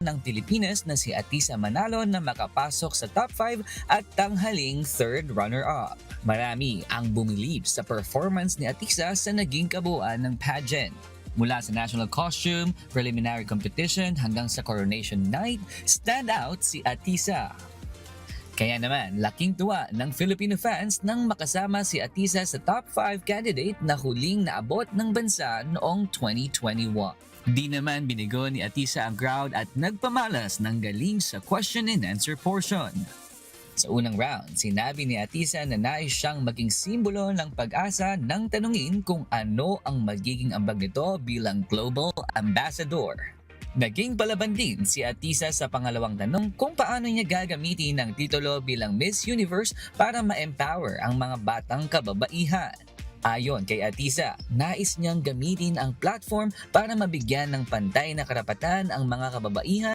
ng Pilipinas na si Atisa Manalo na makapasok sa top 5 at tanghaling third runner-up. Marami ang bumilib sa performance ni Atisa sa naging kabuuan ng pageant. Mula sa national costume, preliminary competition hanggang sa coronation night, stand out si Atisa. Kaya naman, laking tuwa ng Filipino fans nang makasama si Atisa sa top 5 candidate na huling naabot ng bansa noong 2021. Di naman binigo ni Atisa ang crowd at nagpamalas ng galing sa question and answer portion. Sa unang round, sinabi ni Atisa na nais siyang maging simbolo ng pag-asa nang tanungin kung ano ang magiging ambag nito bilang Global Ambassador. Naging palaban din si Atisa sa pangalawang tanong kung paano niya gagamitin ang titulo bilang Miss Universe para ma-empower ang mga batang kababaihan. Ayon kay Atisa, nais niyang gamitin ang platform para mabigyan ng pantay na karapatan ang mga kababaihan